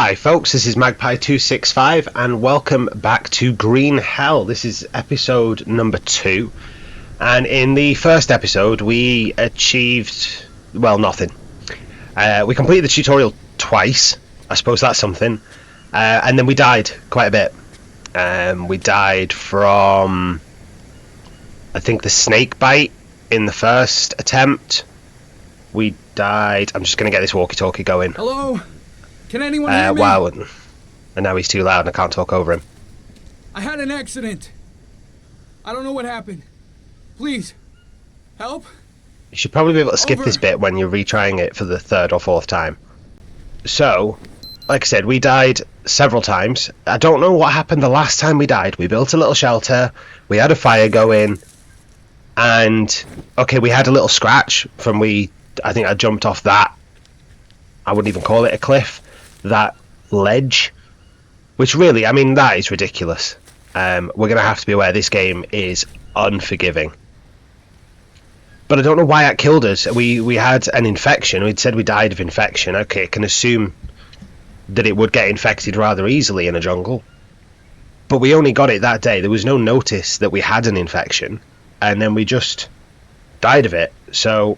Hi folks, this is Magpie265 and welcome back to Green Hell. This is episode number 2, and in the first episode we achieved, well, nothing. We completed the tutorial twice, I suppose that's something, and then we died quite a bit. We died from, I think, the snake bite in the first attempt. We died, I'm just going to get this walkie-talkie going. Hello? Can anyone hear me? Wow, and now he's too loud and I can't talk over him. I had an accident. I don't know what happened. Please, help? You should probably be able to skip Over. this bit when you're retrying it for the third or fourth time. So, like I said, we died several times. I don't know what happened the last time we died. We built a little shelter, we had a fire going, and, okay, we had a little scratch from I think I jumped off that, I wouldn't even call it a cliff, that ledge, which really, I mean, that is ridiculous. We're going to have to be aware this game is unforgiving. But I don't know why it killed us. We had an infection. We'd said we died of infection. Okay, I can assume that it would get infected rather easily in a jungle. But we only got it that day. There was no notice that we had an infection. And then we just died of it. So,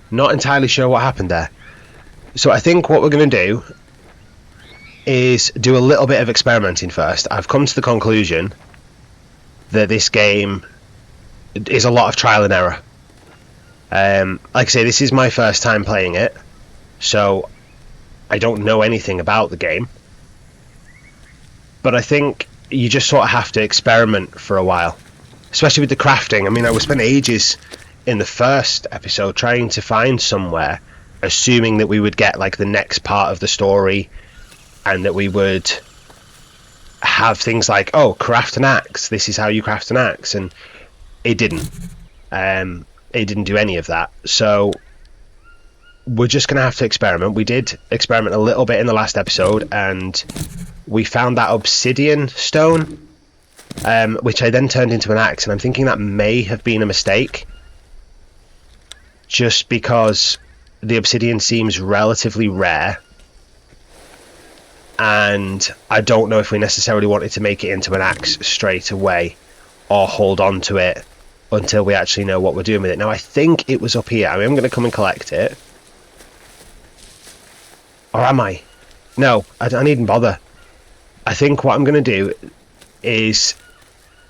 not entirely sure what happened there. So I think what we're going to do is do a little bit of experimenting first. I've come to the conclusion that this game is a lot of trial and error. Like I say, this is my first time playing it, so I don't know anything about the game. But I think you just sort of have to experiment for a while, especially with the crafting. I mean, I spent ages in the first episode trying to find somewhere, assuming that we would get like the next part of the story and that we would have things like, oh, craft an axe, this is how you craft an axe, and it didn't do any of that. So we're just gonna have to experiment. We did experiment a little bit in the last episode and we found that obsidian stone, which I then turned into an axe, and I'm thinking that may have been a mistake just because the obsidian seems relatively rare, and I don't know if we necessarily wanted to make it into an axe straight away or hold on to it until we actually know what we're doing with it. Now I think it was up here. I mean, I'm going to come and collect it. Or am I? No, I don't even bother. I think what I'm going to do is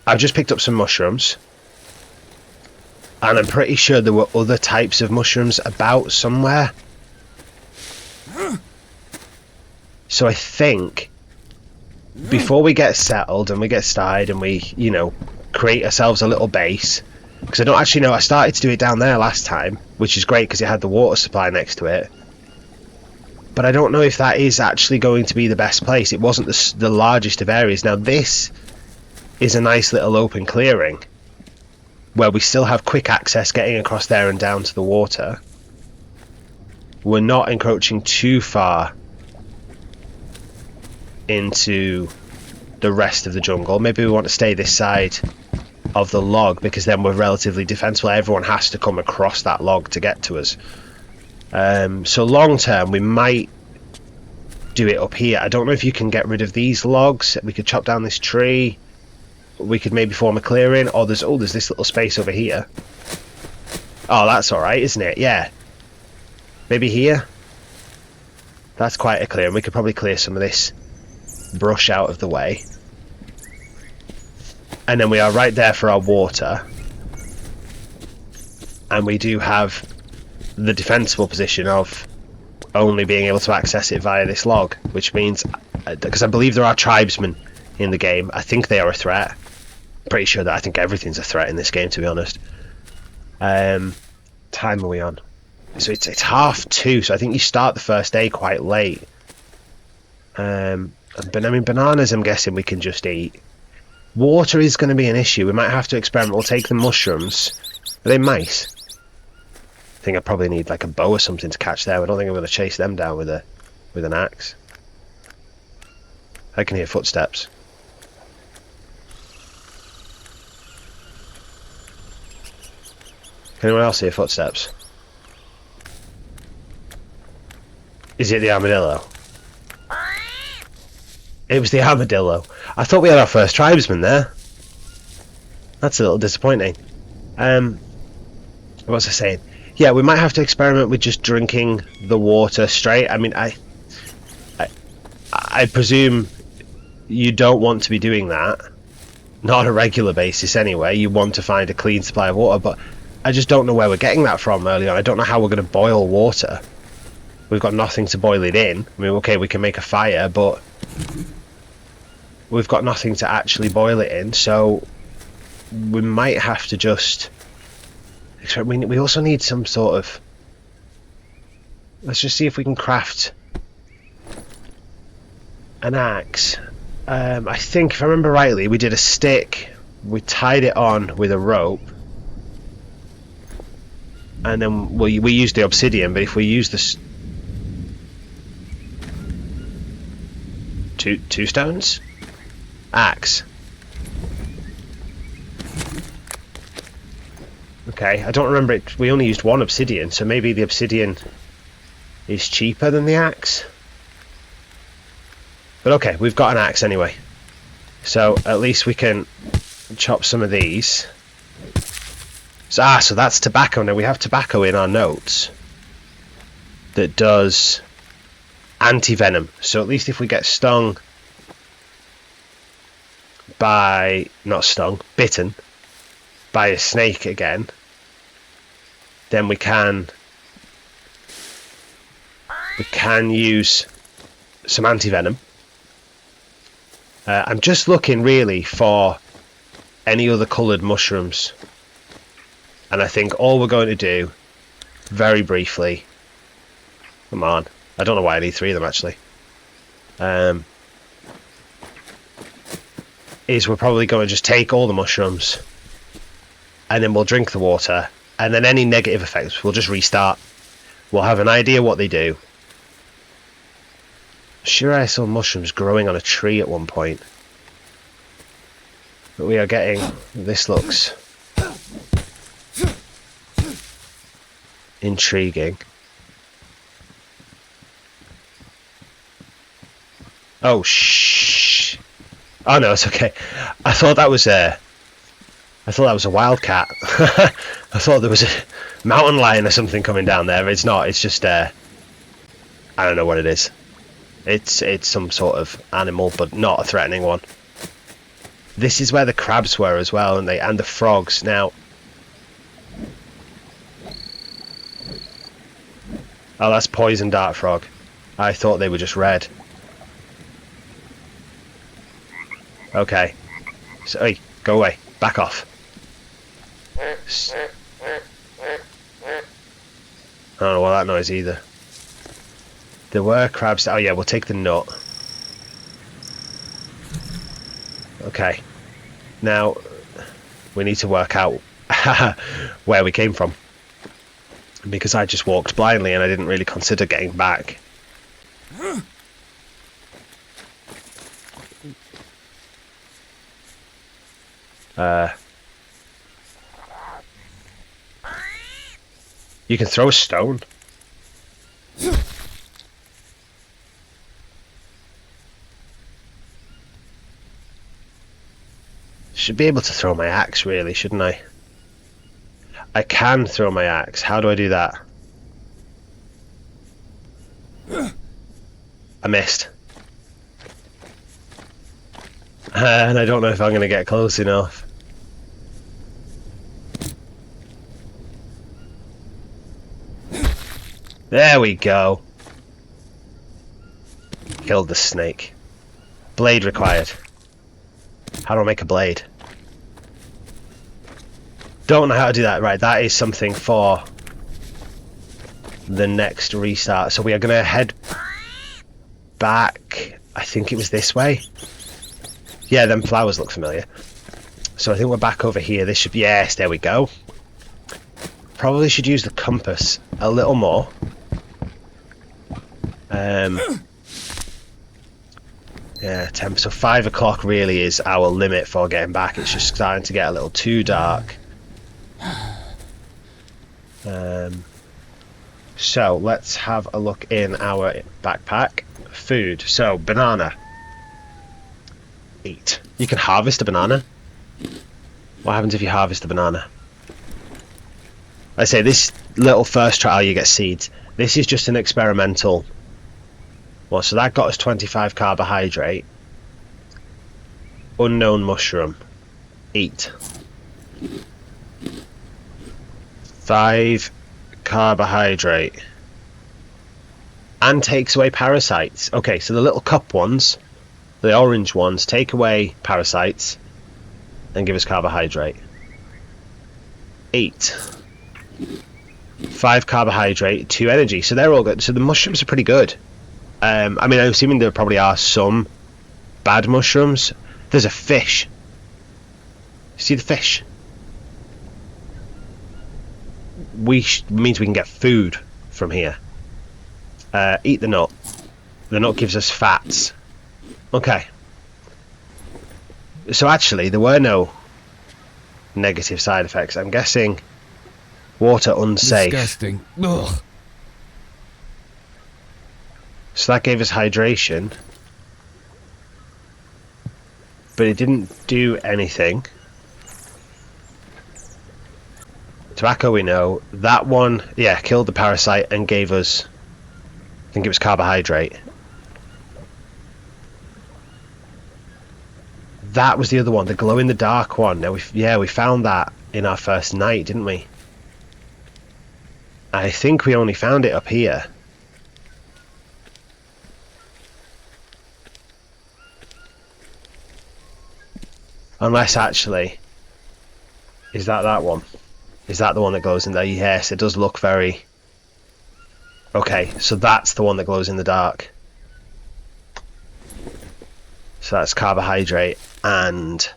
I've just picked up some mushrooms. And I'm pretty sure there were other types of mushrooms about somewhere. So I think before we get settled and we get started and we, you know, create ourselves a little base, because I don't actually know, I started to do it down there last time, which is great because it had the water supply next to it. But I don't know if that is actually going to be the best place. It wasn't the largest of areas. Now this is a nice little open clearing where we still have quick access getting across there and down to the water. We're not encroaching too far into the rest of the jungle. Maybe we want to stay this side of the log because then we're relatively defensible. Everyone has to come across that log to get to us. So long term we might do it up here. I don't know if you can get rid of these logs. We could chop down this tree. We could maybe form a clearing, or there's this little space over here. Oh, that's alright, isn't it? Yeah. Maybe here? That's quite a clearing. We could probably clear some of this brush out of the way. And then we are right there for our water. And we do have the defensible position of only being able to access it via this log, which means, because I believe there are tribesmen in the game, I think they are a threat. Pretty sure that I think everything's a threat in this game, to be honest. Time are we on? So it's 2:30, so I think you start the first day quite late. But I mean, bananas I'm guessing we can just eat. Water is going to be an issue. We might have to experiment. We'll take the mushrooms. Are they mice? I think I probably need like a bow or something to catch them. I don't think I'm going to chase them down with an axe. I can hear footsteps. Can anyone else hear footsteps? Is it the armadillo? It was the armadillo. I thought we had our first tribesman there. That's a little disappointing. What was I saying? Yeah, we might have to experiment with just drinking the water straight. I mean, I presume you don't want to be doing that. Not on a regular basis anyway. You want to find a clean supply of water, but I just don't know where we're getting that from early on. I don't know how we're going to boil water. We've got nothing to boil it in. I mean, okay, we can make a fire, but we've got nothing to actually boil it in, so we might have to just... We also need some sort of... Let's just see if we can craft an axe. I think, if I remember rightly, we did a stick, we tied it on with a rope, and then we used the obsidian, but if we use this... Two stones? Axe. Okay, I don't remember it. We only used one obsidian, so maybe the obsidian is cheaper than the axe. But okay, we've got an axe anyway. So at least we can chop some of these. So that's tobacco. Now we have tobacco in our notes that does anti-venom. So at least if we get stung by... not stung, bitten by a snake again, then we can use some anti-venom. I'm just looking really for any other coloured mushrooms, and I think all we're going to do, very briefly, come on, I don't know why I need 3 of them actually, is we're probably going to just take all the mushrooms and then we'll drink the water, and then any negative effects we'll just restart. We'll have an idea what they do. Sure, I saw mushrooms growing on a tree at one point, but we are getting... this looks intriguing. Oh shh! Oh no, it's okay. I thought that was a wildcat. I thought there was a mountain lion or something coming down there. It's not. It's just I don't know what it is. It's some sort of animal, but not a threatening one. This is where the crabs were as well, and the frogs. Now, oh, that's poison dart frog. I thought they were just red. Okay, so hey, go away, back off. I don't know what that noise either. There were crabs. Oh yeah, we'll take the nut. Okay. Now, we need to work out where we came from. Because I just walked blindly and I didn't really consider getting back. You can throw a stone. Should be able to throw my axe, really, shouldn't I? I can throw my axe. How do I do that? I missed. And I don't know if I'm going to get close enough. There we go. Killed the snake. Blade required. How do I make a blade? Don't know how to do that. Right, that is something for the next restart. So we are going to head back. I think it was this way. Yeah, them flowers look familiar. So I think we're back over here. This should be... yes, there we go. Probably should use the compass a little more. Yeah, 10. So 5 o'clock really is our limit for getting back. It's just starting to get a little too dark. So let's have a look in our backpack. Food. So banana. Eat. You can harvest a banana. What happens if you harvest a banana? I say this little first trial you get seeds. This is just an experimental. Well, so that got us 25 carbohydrate. Unknown mushroom. Eat. 5 carbohydrate. And takes away parasites. Okay, so the little cup ones, the orange ones, take away parasites and give us carbohydrate. 8. 5 carbohydrate, 2 energy. So they're all good. So the mushrooms are pretty good. I mean, I'm assuming there probably are some bad mushrooms. There's a fish. See the fish? Means we can get food from here. Eat the nut. The nut gives us fats. Okay. So actually, there were no negative side effects. I'm guessing water unsafe. Disgusting. Ugh. So that gave us hydration. But it didn't do anything. Tobacco we know. That one, yeah, killed the parasite and gave us, I think it was carbohydrate. That was the other one, the glow-in-the-dark one. Now we found that in our first night, didn't we? I think we only found it up here. Unless actually, is that one? Is that the one that glows in there? Yes, it does look very... Okay, so that's the one that glows in the dark. So that's carbohydrate and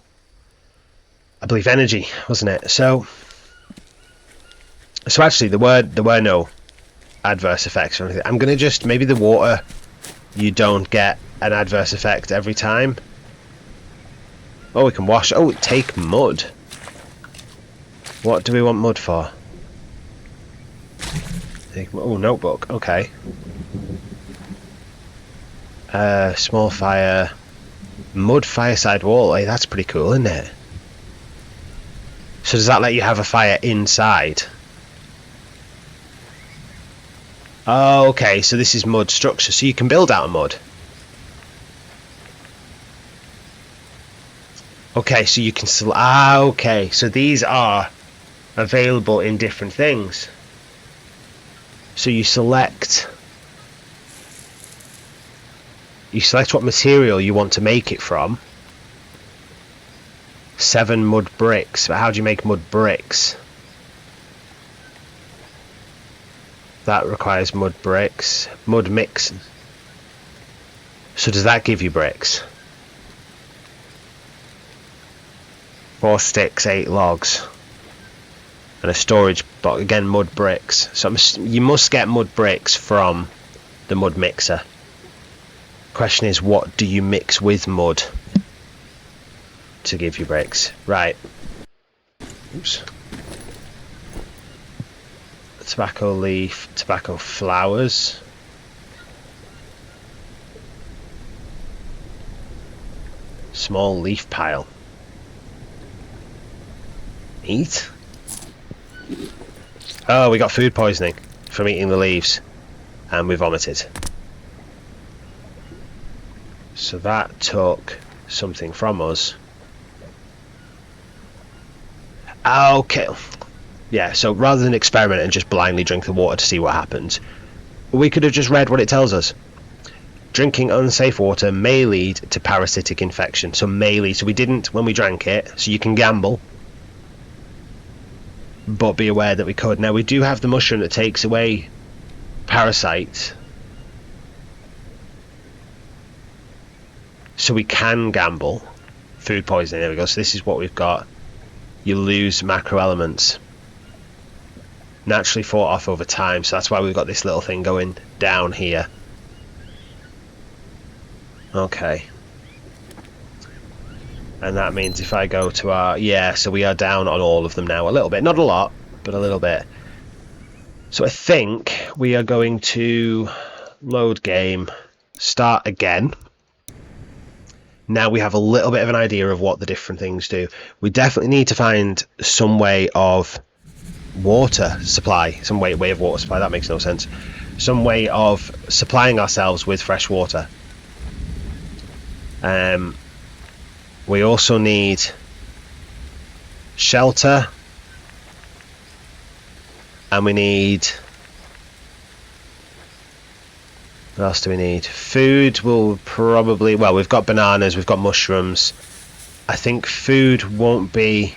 I believe energy, wasn't it? So actually there were no adverse effects or anything. I'm gonna just, maybe the water, you don't get an adverse effect every time. Oh, we can wash. Oh, take mud. What do we want mud for? Oh, notebook. Okay. Small fire. Mud fireside wall. Hey, that's pretty cool, isn't it? So does that let you have a fire inside? Oh, okay. So this is mud structure. So you can build out of mud. Okay, so you can okay, so these are available in different things. So you select what material you want to make it from. 7 mud bricks. But how do you make mud bricks? That requires mud bricks. Mud mix. So does that give you bricks? 4 sticks, 8 logs, and a storage box. Again, mud bricks. So you must get mud bricks from the mud mixer. Question is, what do you mix with mud to give you bricks? Right. Oops. Tobacco leaf, tobacco flowers. Small leaf pile. Eat? Oh, we got food poisoning from eating the leaves and we vomited. So that took something from us. Okay. Yeah, so rather than experiment and just blindly drink the water to see what happens, we could have just read what it tells us. Drinking unsafe water may lead to parasitic infection. So may lead. So we didn't when we drank it. So you can gamble, but be aware that we could. Now we do have the mushroom that takes away parasites, so we can gamble. Food poisoning, there we go. So this is what we've got. You lose macro elements, naturally fought off over time, so that's why we've got this little thing going down here. Okay. And that means if I go to our... Yeah, so we are down on all of them now. A little bit. Not a lot, but a little bit. So I think we are going to load game, start again. Now we have a little bit of an idea of what the different things do. We definitely need to find some way of water supply, some way of water supply. That makes no sense. Some way of supplying ourselves with fresh water. We also need shelter, and we need, what else do we need? Food will probably, well, we've got bananas, we've got mushrooms. I think food won't be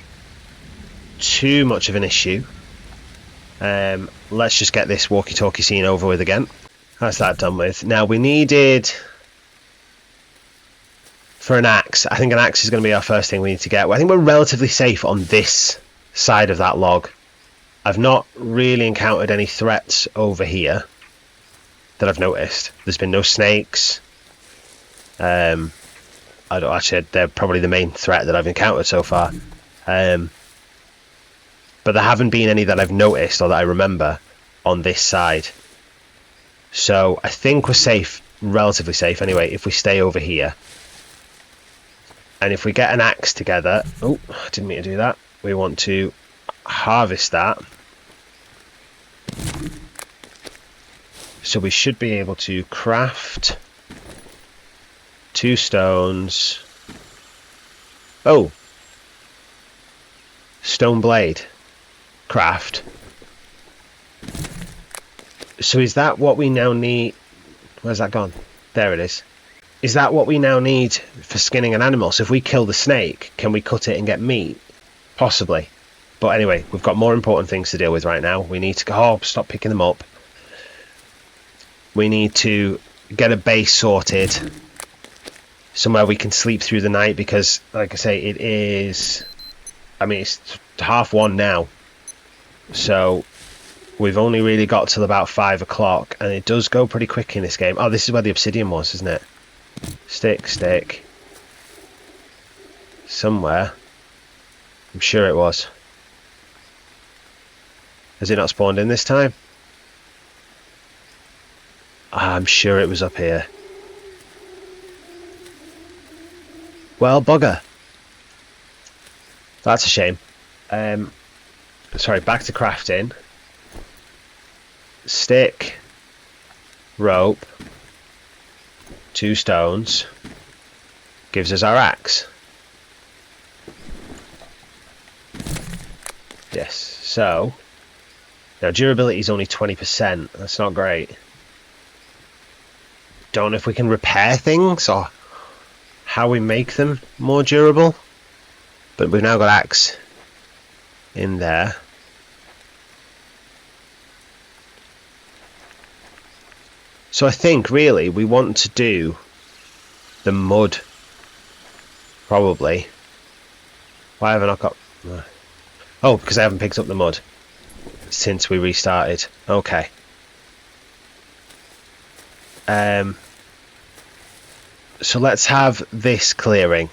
too much of an issue. Let's just get this walkie-talkie scene over with again. That's that done with. Now we needed, for an axe, I think an axe is going to be our first thing we need to get. I think we're relatively safe on this side of that log. I've not really encountered any threats over here that I've noticed. There's been no snakes. I don't actually. They're probably the main threat that I've encountered so far. But there haven't been any that I've noticed or that I remember on this side. So I think we're safe, relatively safe anyway, if we stay over here. And if we get an axe together, oh, I didn't mean to do that. We want to harvest that. So we should be able to craft 2 stones. Oh, stone blade craft. So is that what we now need? Where's that gone? There it is. Is that what we now need for skinning an animal? So if we kill the snake, can we cut it and get meat? Possibly. But anyway, we've got more important things to deal with right now. We need to go, oh, stop picking them up. We need to get a base sorted, somewhere we can sleep through the night, because like I say, it is, I mean, it's 1:30 now, so we've only really got till about 5 o'clock, and it does go pretty quick in this game. Oh, this is where the obsidian was, isn't it? Stick somewhere. I'm sure it was. Has it not spawned in this time? I'm sure it was up here. Well, bugger. That's a shame. Sorry, back to crafting. Stick, rope, 2 stones, gives us our axe. Yes, so now durability is only 20%. That's not great. Don't know if we can repair things or how we make them more durable, but we've now got axe in there. So I think really we want to do the mud, probably. Why have I not got... Oh, because I haven't picked up the mud since we restarted. Okay. So let's have this clearing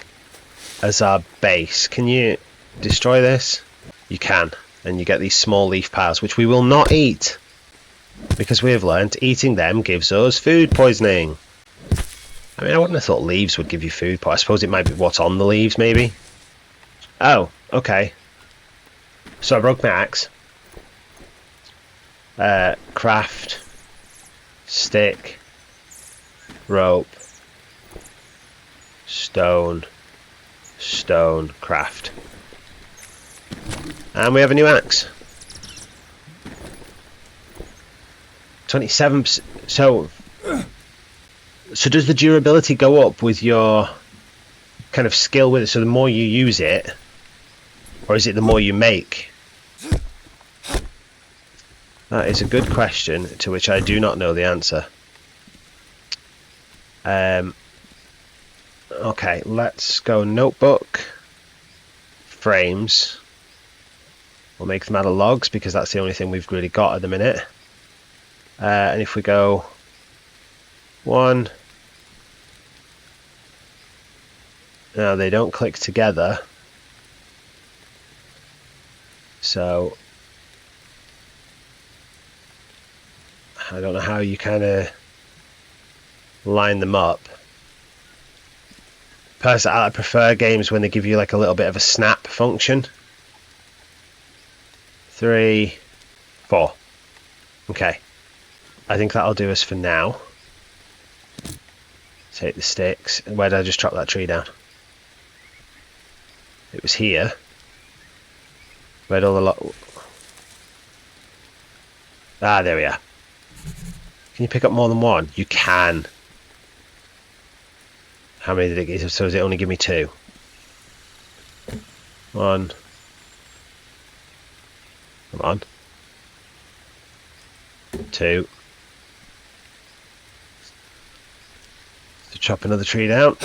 as our base. Can you destroy this? You can, and you get these small leaf piles, which we will not eat, because we have learnt eating them gives us food poisoning. I mean, I wouldn't have thought leaves would give you food, but I suppose it might be what's on the leaves, maybe. Oh, okay. So I broke my axe. Craft, stick, rope, stone, craft. And we have a new axe. 27%. So does the durability go up with your kind of skill with it? So the more you use it, or is it the more you make? That is a good question to which I do not know the answer. Okay, let's go notebook, frames. We'll make them out of logs because that's the only thing we've really got at the minute. And if we go 1, now they don't click together, so I don't know how you kind of line them up Personally, I prefer games when they give you like a little bit of a snap function. 3, 4. Okay. I think that'll do us for now. Take the sticks. Where did I just chop that tree down? It was here. Where'd all the Ah, there we are. Can you pick up more than one? You can. How many did it give? So does it only give me 2? 1. Come on. 2. To chop another tree down.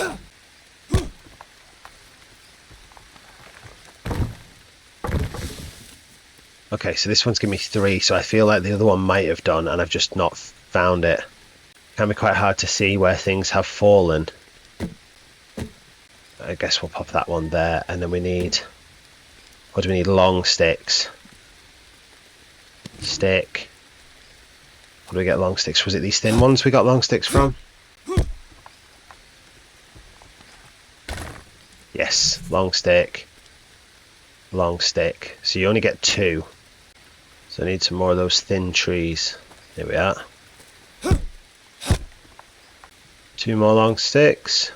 Okay, so this one's given me 3, so I feel like the other one might have done, and I've just not found it. Can be quite hard to see where things have fallen. I guess we'll pop that one there, and then we need... What do we need? Long sticks. Stick. What do we get long sticks? Was it these thin ones we got long sticks from? Yes, long stick. Long stick. So you only get 2. So I need some more of those thin trees. There we are. 2 more long sticks.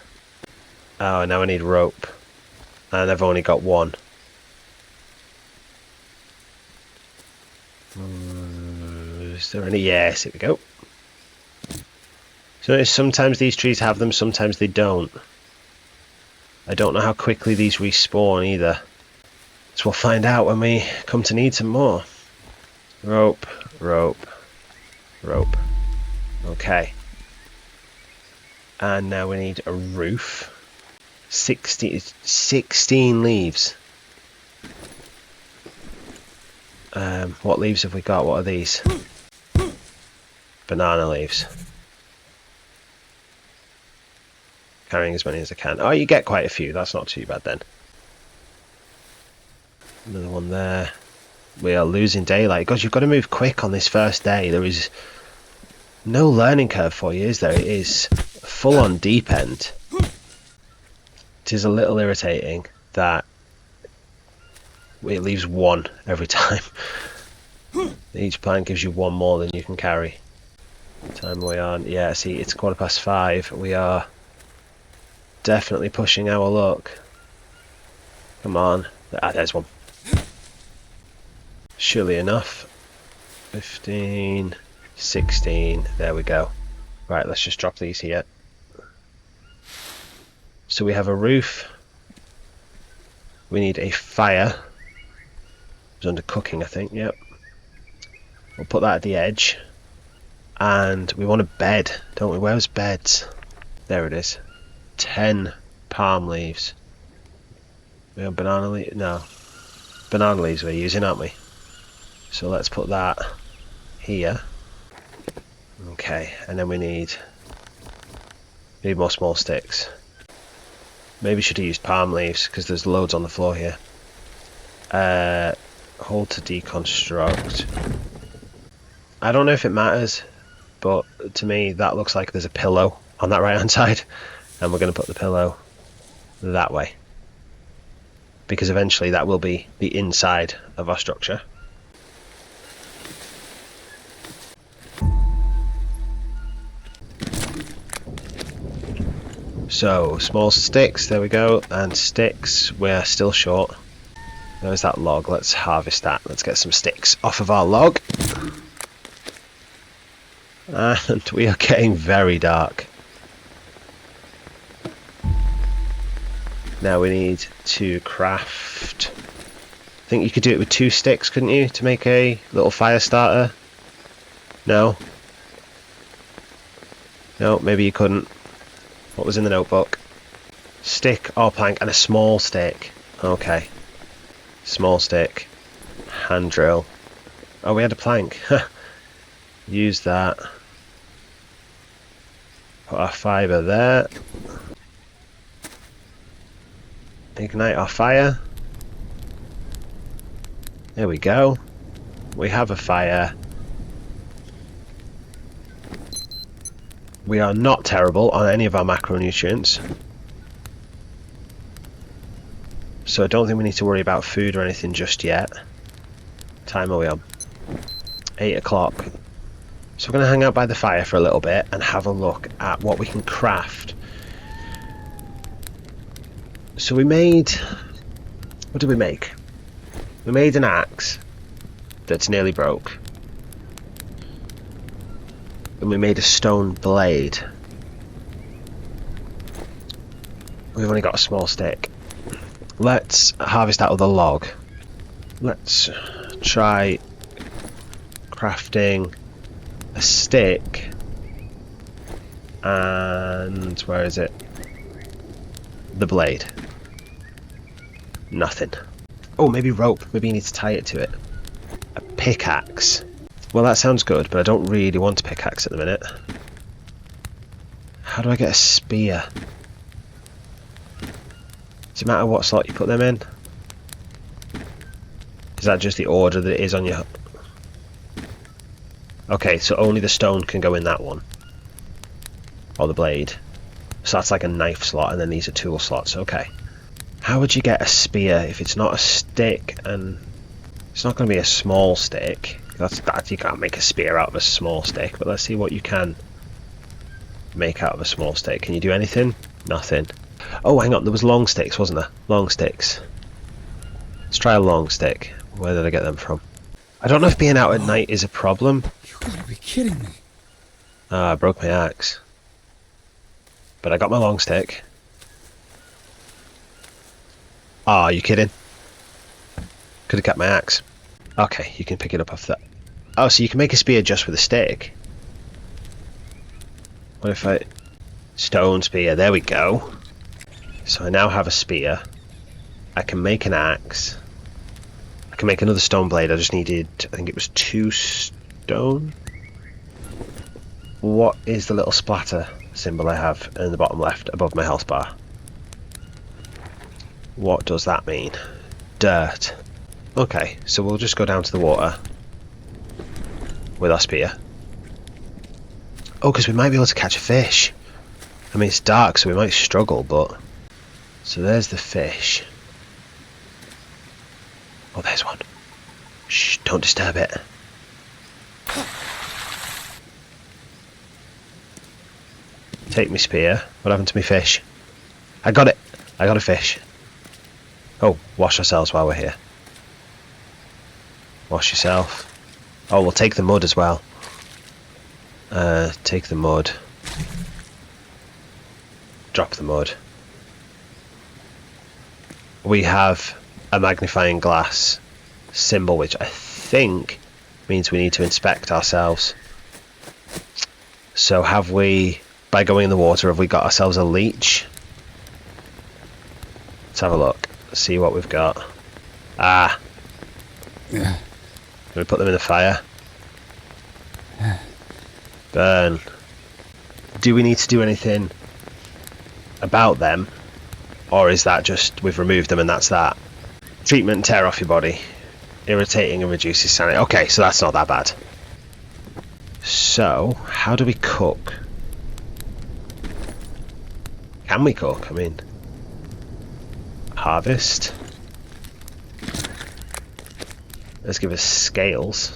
Oh, and now I need rope. And I've only got 1. Is there any? Yes, here we go. So sometimes these trees have them, sometimes they don't. I don't know how quickly these respawn either. So we'll find out when we come to need some more. Rope, rope, rope. Okay. And now we need a roof. 16 leaves. What leaves have we got? What are these? Banana leaves. Carrying as many as I can. Oh, you get quite a few. That's not too bad then. Another one there. We are losing daylight. God, you've got to move quick on this first day. There is no learning curve for you, is there? It is full on deep end. It is a little irritating that it leaves 1 every time. Each plant gives you 1 more than you can carry. Time we are, yeah, see, it's 5:15. We are definitely pushing our luck. Come on. Ah, there's one. Surely enough. 15, 16, there we go. Right, let's just drop these here. So we have a roof. We need a fire. It's under cooking, I think, yep. We'll put that at the edge. And we want a bed, don't we? Where's beds? There it is. 10 palm leaves. We have banana leaves? No. Banana leaves we're using, aren't we? So let's put that here. Okay, and then we need more small sticks. Maybe should have used palm leaves because there's loads on the floor here. Hold to deconstruct. I don't know if it matters, but to me that looks like there's a pillow on that right hand side, and we're going to put the pillow that way because eventually that will be the inside of our structure. So small sticks, there we go, and sticks, we're still short. There's that log, let's harvest that. Let's get some sticks off of our log. And we are getting very dark. Now we need to craft... I think you could do it with 2 sticks, couldn't you, to make a little fire starter? No? No, maybe you couldn't. What was in the notebook? Stick or plank and a small stick. Okay. Small stick. Hand drill. Oh, we had a plank. Use that. Put our fibre there. Ignite our fire. There we go. We have a fire. We are not terrible on any of our macronutrients. So I don't think we need to worry about food or anything just yet. Time are we on? 8 o'clock. So we're going to hang out by the fire for a little bit and have a look at what we can craft. So we made... What did we make? We made an axe that's nearly broke. And we made a stone blade. We've only got a small stick. Let's harvest out of the log. Let's try crafting a stick. And where is it? The blade. Nothing. Oh, maybe rope. Maybe you need to tie it to it. A pickaxe. Well, that sounds good, but I don't really want a pickaxe at the minute. How do I get a spear? Does it matter what slot you put them in? Is that just the order that it is on your... Okay, so only the stone can go in that one. Or the blade. So that's like a knife slot, and then these are tool slots. Okay. How would you get a spear if it's not a stick, and it's not going to be a small stick? That you can't make a spear out of a small stick, but let's see what you can make out of a small stick. Can you do anything? Nothing. Oh, hang on, there was long sticks, wasn't there? Long sticks. Let's try a long stick. Where did I get them from? I don't know if being out at night is a problem. You gotta be kidding me. Ah, I broke my axe. But I got my long stick. Ah, are you kidding? Could have kept my axe. Okay, you can pick it up off that. Oh, so you can make a spear just with a stick. What if I... Stone spear, there we go. So I now have a spear. I can make an axe. I can make another stone blade. I just needed, I think it was 2 stone. What is the little splatter symbol I have in the bottom left above my health bar? What does that mean? Dirt. Okay, so we'll just go down to the water with our spear. Oh, because we might be able to catch a fish. I mean, it's dark, so we might struggle, but... So there's the fish. Oh, there's one. Shh, don't disturb it. Take me spear. What happened to me fish? I got it. I got a fish. Oh, wash ourselves while we're here. Wash yourself. Oh, we'll take the mud as well. Take the mud. Drop the mud. We have a magnifying glass symbol, which I think means we need to inspect ourselves. So have we, by going in the water, have we got ourselves a leech? Let's have a look. See what we've got. Ah. Yeah. Can we put them in the fire? Burn. Do we need to do anything about them? Or is that just we've removed them and that's that? Treatment and tear off your body. Irritating and reduces sanity. Okay, so that's not that bad. So, how do we cook? Can we cook? I mean... Harvest. Let's give us scales.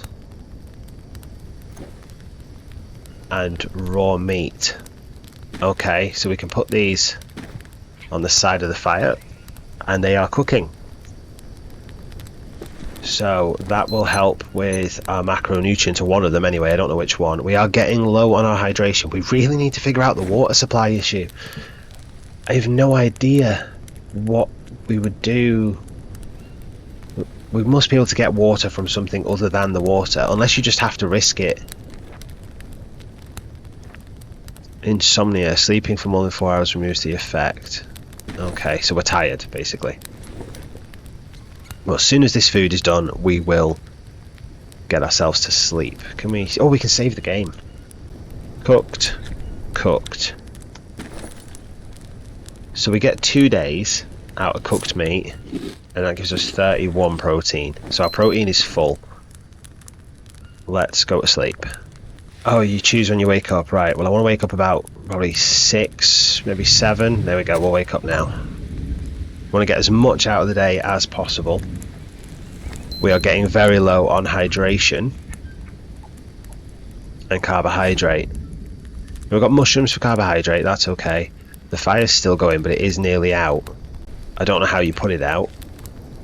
And raw meat. Okay, so we can put these on the side of the fire and they are cooking. So that will help with our macronutrients, or one of them anyway, I don't know which one. We are getting low on our hydration. We really need to figure out the water supply issue. I have no idea what we would do. We must be able to get water from something other than the water, unless you just have to risk it. Insomnia. Sleeping for more than 4 hours removes the effect. Okay, so we're tired, basically. Well, as soon as this food is done, we will get ourselves to sleep. Can we... Oh, we can save the game. Cooked. Cooked. So we get 2 days out of cooked meat, and that gives us 31 protein. So our protein is full. Let's go to sleep. Oh, you choose when you wake up. Right, well I want to wake up about probably 6, maybe 7. There we go, we'll wake up now. want to get as much out of the day as possible. We are getting very low on hydration and carbohydrate. We've got mushrooms for carbohydrate, that's okay. The fire's still going, but it is nearly out. I don't know how you put it out.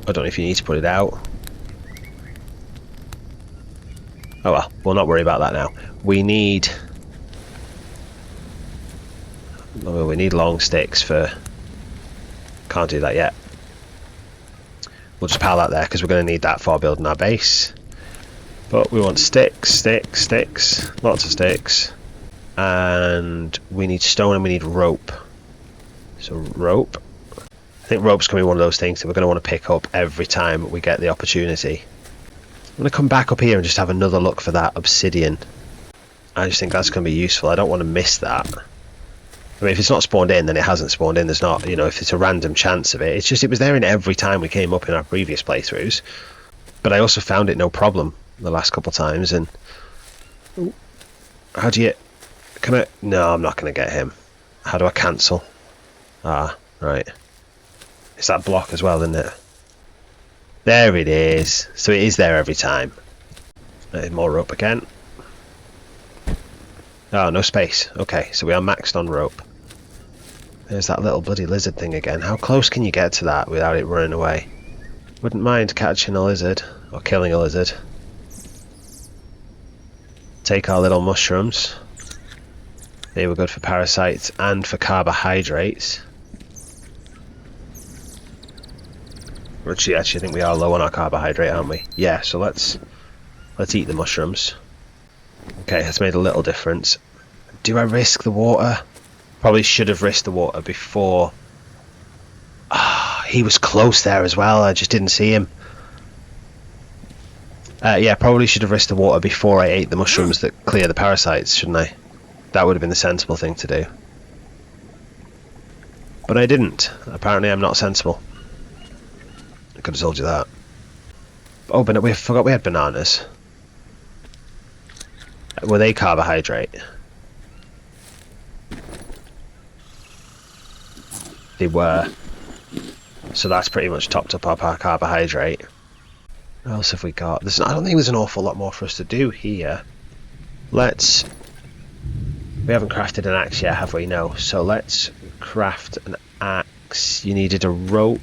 I don't know if you need to put it out. Oh well, we'll not worry about that now. We need long sticks for... Can't do that yet. We'll just pile that there because we're going to need that for building our base. But we want sticks, lots of sticks. And we need stone and we need rope. So rope. I think rope's going to be one of those things that we're going to want to pick up every time we get the opportunity. I'm going to come back up here and just have another look for that obsidian. I just think that's going to be useful. I don't want to miss that. I mean, if it's not spawned in, then it hasn't spawned in. There's not, you know, if it's a random chance of it. It's just, it was there in every time we came up in our previous playthroughs. But I also found it no problem the last couple of times. And how do you... Can I... No, I'm not going to get him. How do I cancel? Ah, right. It's that block as well, isn't it? There it is. So it is there every time. More rope again. Oh, no space. Okay, so we are maxed on rope. There's that little bloody lizard thing again. How close can you get to that without it running away? Wouldn't mind catching a lizard, or killing a lizard. Take our little mushrooms. They were good for parasites and for carbohydrates. Which, I actually think we are low on our carbohydrate, aren't we? Yeah, so let's eat the mushrooms. Okay, that's made a little difference. Do I risk the water? Probably should have risked the water before. He was close there as well, I just didn't see him. Yeah, probably should have risked the water before I ate the mushrooms that clear the parasites, shouldn't I? That would have been the sensible thing to do. But I didn't. Apparently I'm not sensible. I could have told you that. Oh, but we forgot we had bananas. Were they carbohydrate? They were. So that's pretty much topped up our carbohydrate. What else have we got? I don't think there's an awful lot more for us to do here. We haven't crafted an axe yet, have we? No. So let's craft an axe. You needed a rope.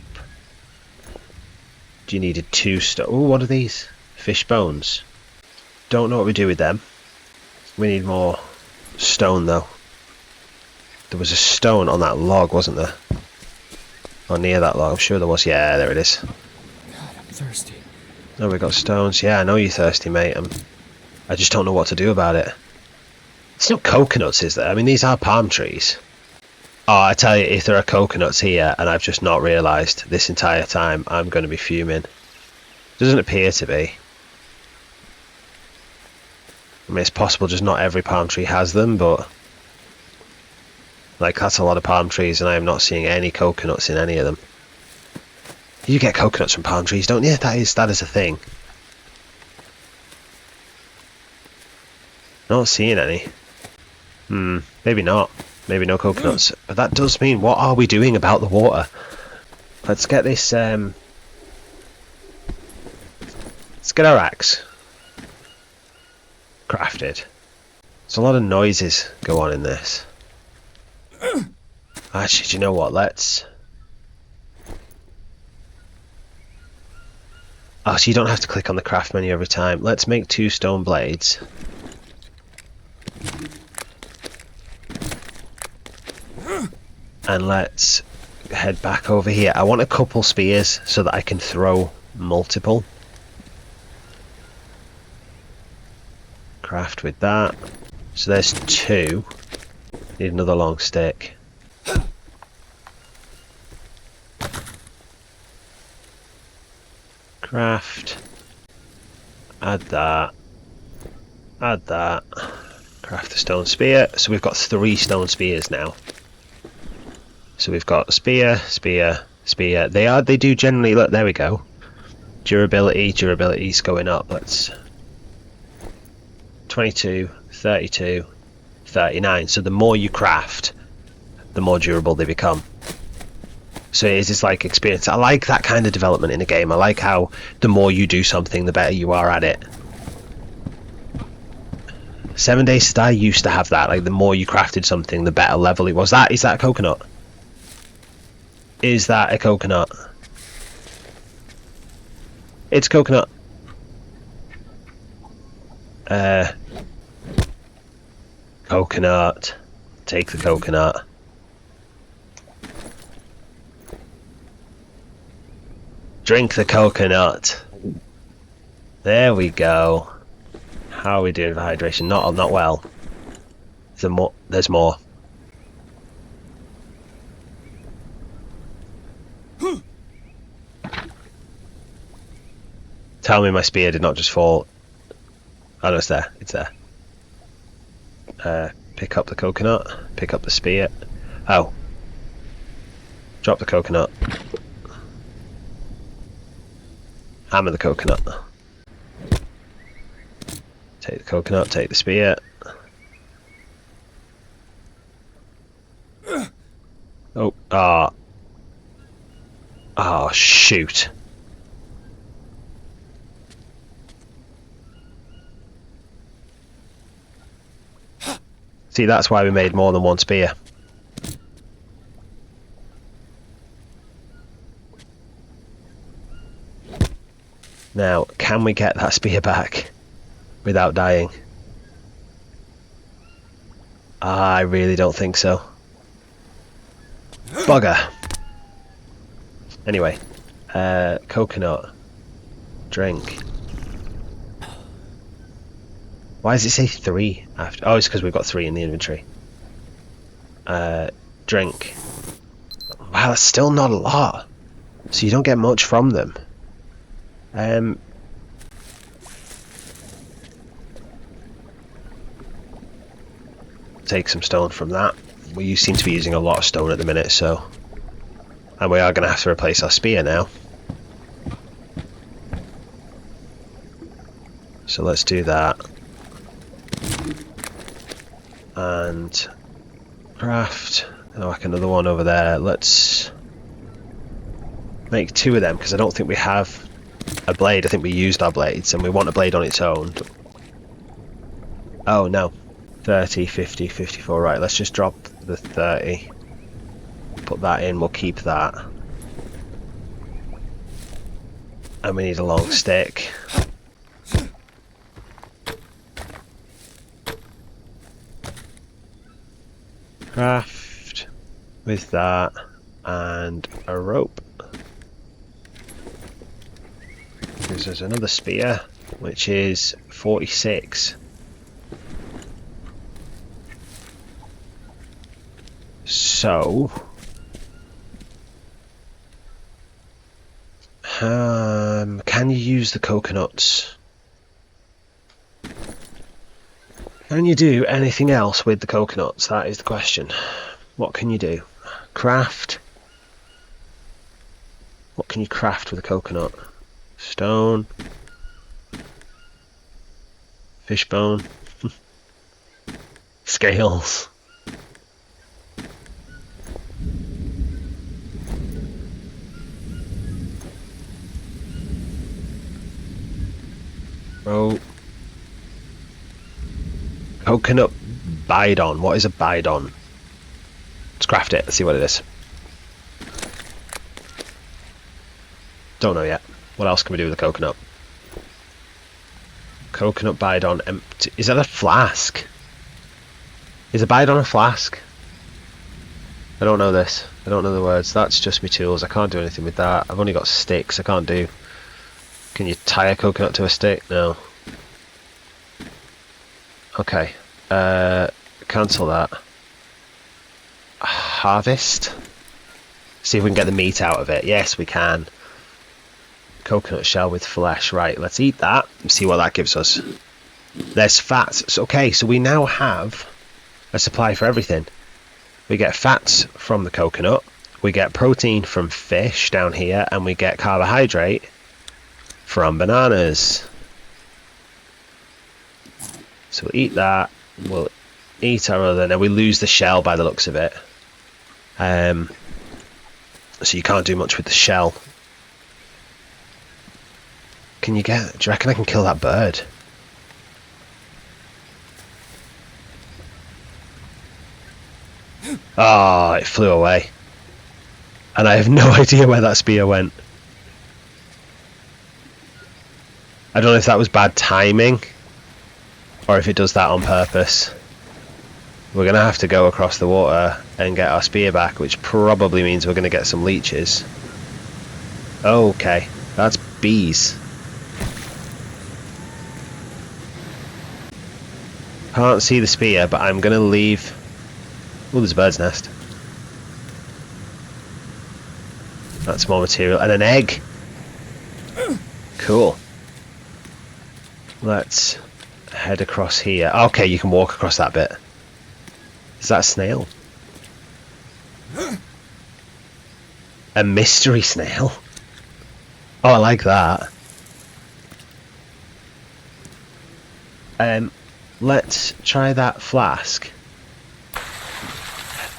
You needed 2 stone. Oh, what are these? Fish bones. Don't know what we do with them. We need more stone though. There was a stone on that log, wasn't there? Or near that log, I'm sure there was. Yeah, there it is. God, I'm thirsty. Oh, we got stones. Yeah, I know you're thirsty, mate. I just don't know what to do about it. There's no coconuts, is there? I mean, these are palm trees. Oh, I tell you, if there are coconuts here and I've just not realised this entire time, I'm going to be fuming. Doesn't appear to be. I mean, it's possible just not every palm tree has them, but... Like, that's a lot of palm trees and I am not seeing any coconuts in any of them. You get coconuts from palm trees, don't you? That is a thing. Not seeing any. Maybe not. Maybe no coconuts. But that does mean, what are we doing about the water? Let's get this, let's get our axe crafted. There's a lot of noises go on in this. Actually, do you know what? Let's... Oh, so you don't have to click on the craft menu every time. Let's make 2 stone blades. And let's head back over here. I want a couple spears so that I can throw multiple. Craft with that. So there's 2. Need another long stick. Craft. Add that. Add that. Craft the stone spear. So we've got 3 stone spears now. So we've got spear, spear, spear. They do generally, look, there we go. Durability's going up. Let's 22, 32, 39. So the more you craft, the more durable they become. So it is this like experience. I like that kind of development in a game. I like how the more you do something, the better you are at it. 7 Days to Die used to have that. Like the more you crafted something, the better level it was. Is that a coconut? Is that a coconut? It's coconut. Coconut. Take the coconut. Drink the coconut. There we go. How are we doing for hydration? Not well. There's more. Tell me my spear did not just fall. Oh no, it's there. It's there. Pick up the coconut. Pick up the spear. Oh. Drop the coconut. Hammer the coconut. Take the coconut, take the spear. Oh, oh, shoot. See, that's why we made more than one spear. Now, can we get that spear back without dying? I really don't think so. Bugger. Anyway, coconut. Drink. Why does it say 3 after? Oh, it's because we've got 3 in the inventory. Drink. Wow, that's still not a lot. So you don't get much from them. Take some stone from that. We seem to be using a lot of stone at the minute, so... And we are going to have to replace our spear now. So let's do that. And... craft. Oh, like another one over there. Let's... make 2 of them, because I don't think we have a blade. I think we used our blades, and we want a blade on its own. Oh, no. 30, 50, 54. Right, let's just drop the 30. Put that in, we'll keep that. And we need a long stick. Craft with that and a rope. Because there's another spear, which is 46. So, can you use the coconuts? Can you do anything else with the coconuts? That is the question. What can you do? Craft. What can you craft with a coconut? Stone. Fishbone. Scales. Oh. Coconut bidon. What is a bidon? Let's craft it. Let's see what it is. Don't know yet. What else can we do with a coconut? Coconut bidon empty. Is that a flask? Is a bidon a flask? I don't know this. I don't know the words. That's just my tools. I can't do anything with that. I've only got sticks. I can't do... Can you tie a coconut to a stick? No. Okay. Cancel that. Harvest. See if we can get the meat out of it. Yes, we can. Coconut shell with flesh. Right, let's eat that and see what that gives us. There's fats. Okay, so we now have a supply for everything. We get fats from the coconut. We get protein from fish down here. And we get carbohydrate from bananas. So we'll eat that. We'll eat our other. Now we lose the shell by the looks of it. so you can't do much with the shell. Do you reckon I can kill that bird? Oh, it flew away. And I have no idea where that spear went. I don't know if that was bad timing, or if it does that on purpose. We're going to have to go across the water and get our spear back, which probably means we're going to get some leeches. Okay, that's bees. Can't see the spear, but I'm going to leave... Oh, there's a bird's nest. That's more material. And an egg! Cool. Let's head across here. Okay, you can walk across that bit. Is that a snail? A mystery snail? Oh, I like that. Let's try that flask.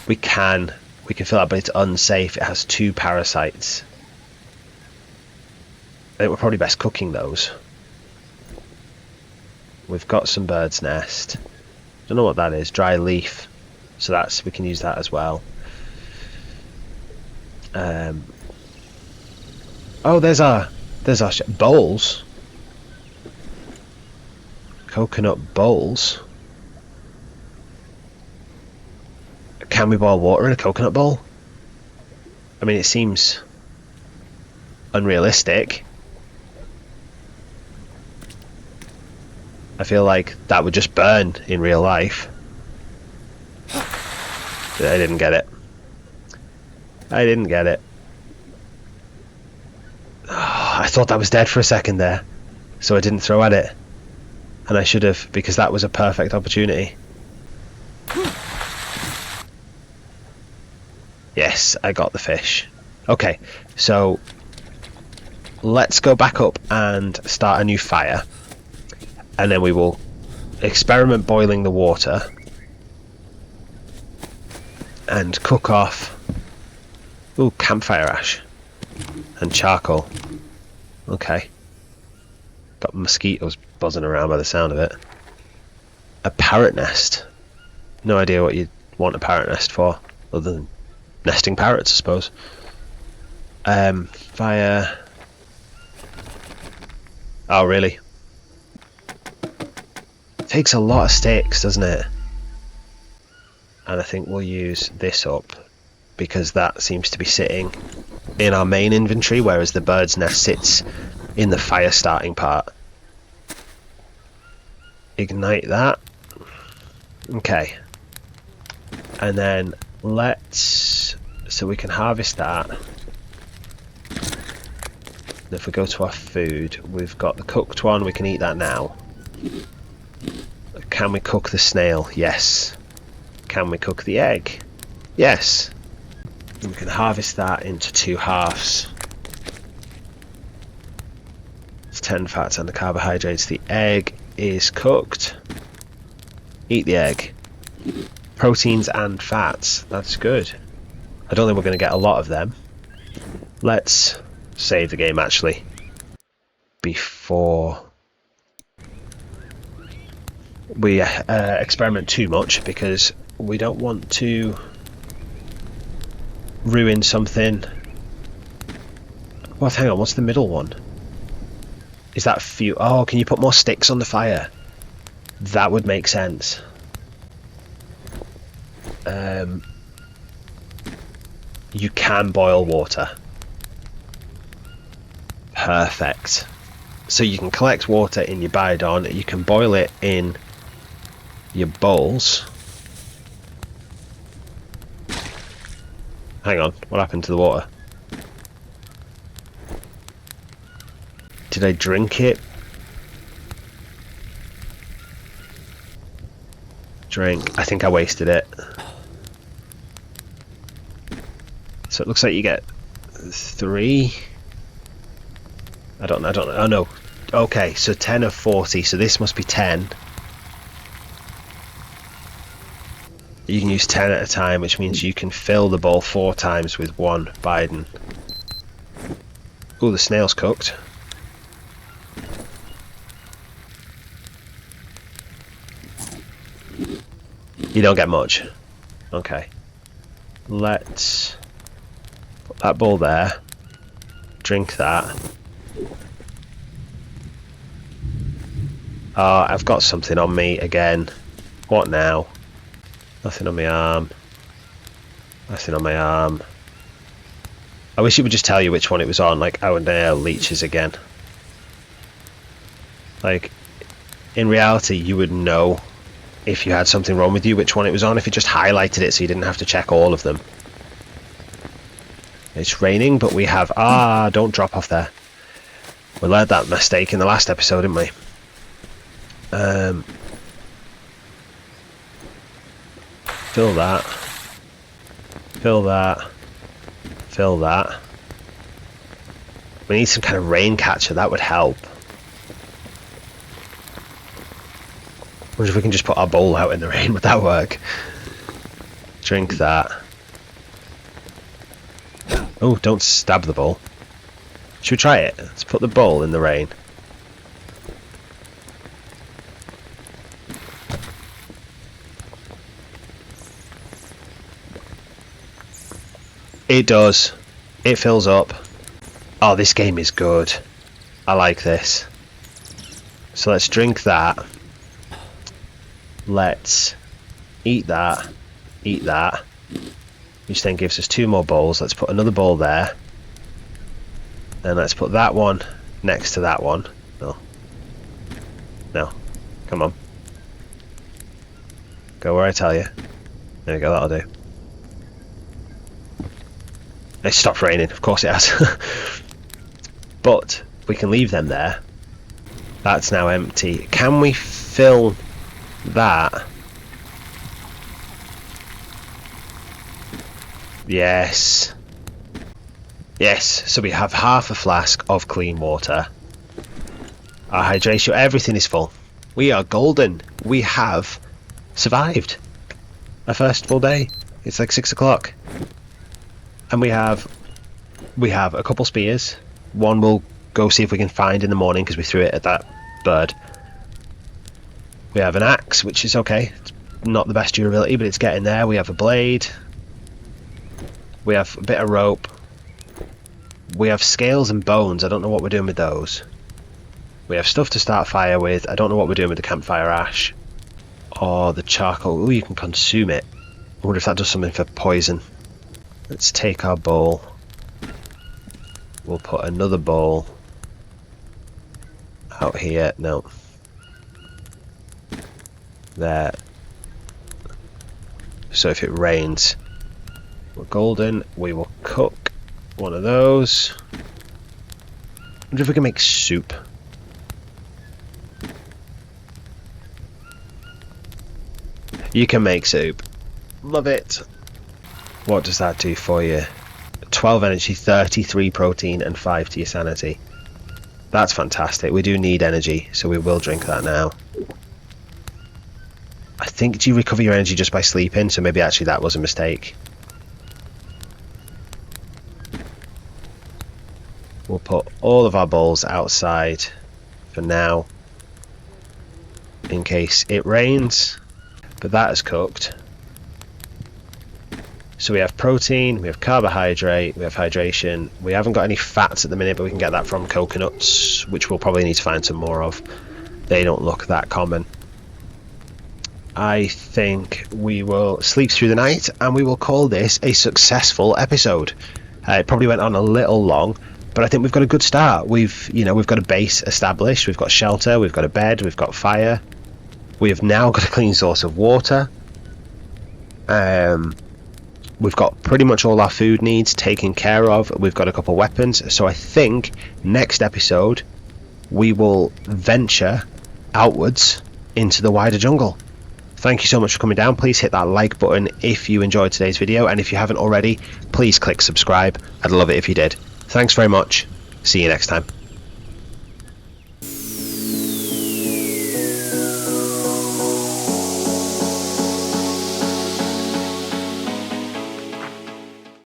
We can fill that, but it's unsafe. It has 2 parasites. I think we're probably best cooking those. We've got some bird's nest. Don't know what that is. Dry leaf. So we can use that as well. Oh, there's our bowls. Coconut bowls. Can we boil water in a coconut bowl? I mean, it seems unrealistic. I feel like that would just burn in real life. I didn't get it. I didn't get it. Oh, I thought that was dead for a second there, so I didn't throw at it. And I should have, because that was a perfect opportunity. Yes, I got the fish. Okay, so let's go back up and start a new fire. And then we will experiment boiling the water. And cook off... Ooh, campfire ash. And charcoal. Okay. Got mosquitoes buzzing around by the sound of it. A parrot nest. No idea what you'd want a parrot nest for, other than nesting parrots, I suppose. Fire. Oh, really? Takes a lot of sticks, doesn't it? And I think we'll use this up, because that seems to be sitting in our main inventory, whereas the bird's nest sits in the fire starting part. Ignite that. Okay. And then so we can harvest that. And if we go to our food, we've got the cooked one, we can eat that now. Can we cook the snail? Yes. Can we cook the egg? Yes. And we can harvest that into 2 halves. It's 10 fats and the carbohydrates. The egg is cooked. Eat the egg. Proteins and fats. That's good. I don't think we're going to get a lot of them. Let's save the game actually before we experiment too much, because we don't want to ruin something. What? Hang on, what's the middle one? Is that fuel? Oh, can you put more sticks on the fire? That would make sense. You can boil water. Perfect. So you can collect water in your biodon, you can boil it in your bowls. Hang on, what happened to the water? Did I drink it? Drink. I think I wasted it. So it looks like you get 3. I don't know. Oh no. Okay, so 10 of 40. So this must be 10. You can use 10 at a time, which means you can fill the bowl 4 times with 1 Biden. Ooh, the snail's cooked. You don't get much. Okay. Let's put that bowl there. Drink that. Oh, I've got something on me again. What now? Nothing on my arm. Nothing on my arm. I wish it would just tell you which one it was on, like our nail leeches again. Like, in reality, you would know if you had something wrong with you which one it was on if you just highlighted it so you didn't have to check all of them. It's raining, but we have... Ah, don't drop off there. We learned that mistake in the last episode, didn't we? Fill that. Fill that. Fill that. We need some kind of rain catcher, that would help. Wonder if we can just put our bowl out in the rain, would that work? Drink that. Oh, don't stab the bowl. Should we try it? Let's put the bowl in the rain. It does. It fills up. Oh, this game is good. I like this. So let's drink that. Let's eat that. Eat that. Which then gives us 2 more bowls. Let's put another bowl there. And let's put that one next to that one. No. No. Come on. Go where I tell you. There we go, that'll do. It stopped raining, of course it has. But we can leave them there. That's now empty. Can we fill that? Yes. Yes, so we have half a flask of clean water. Our hydration, everything is full. We are golden. We have survived our first full day. It's like 6 o'clock. And we have a couple spears. One we'll go see if we can find in the morning because we threw it at that bird. We have an axe, which is okay. It's not the best durability, but it's getting there. We have a blade. We have a bit of rope. We have scales and bones. I don't know what we're doing with those. We have stuff to start fire with. I don't know what we're doing with the campfire ash. Or the charcoal. Oh, you can consume it. I wonder if that does something for poison. Let's take our bowl. We'll put another bowl out here. No. There. So if it rains, we're golden. We will cook one of those. I wonder if we can make soup. You can make soup. Love it. What does that do for you? 12 energy, 33 protein, and 5 to your sanity. That's fantastic. We do need energy, so we will drink that now. I think, do you recover your energy just by sleeping? So maybe actually that was a mistake. We'll put all of our bowls outside for now, in case it rains. But that is cooked. So we have protein, we have carbohydrate, we have hydration. We haven't got any fats at the minute, but we can get that from coconuts, which we'll probably need to find some more of. They don't look that common. I think we will sleep through the night and we will call this a successful episode. It probably went on a little long, but I think we've got a good start. We've got a base established, we've got shelter, we've got a bed, we've got fire. We have now got a clean source of water. We've got pretty much all our food needs taken care of. We've got a couple weapons. So I think next episode we will venture outwards into the wider jungle. Thank you so much for coming down. Please hit that like button if you enjoyed today's video, and if you haven't already, please click subscribe. I'd love it if you did. Thanks very much. See you next time.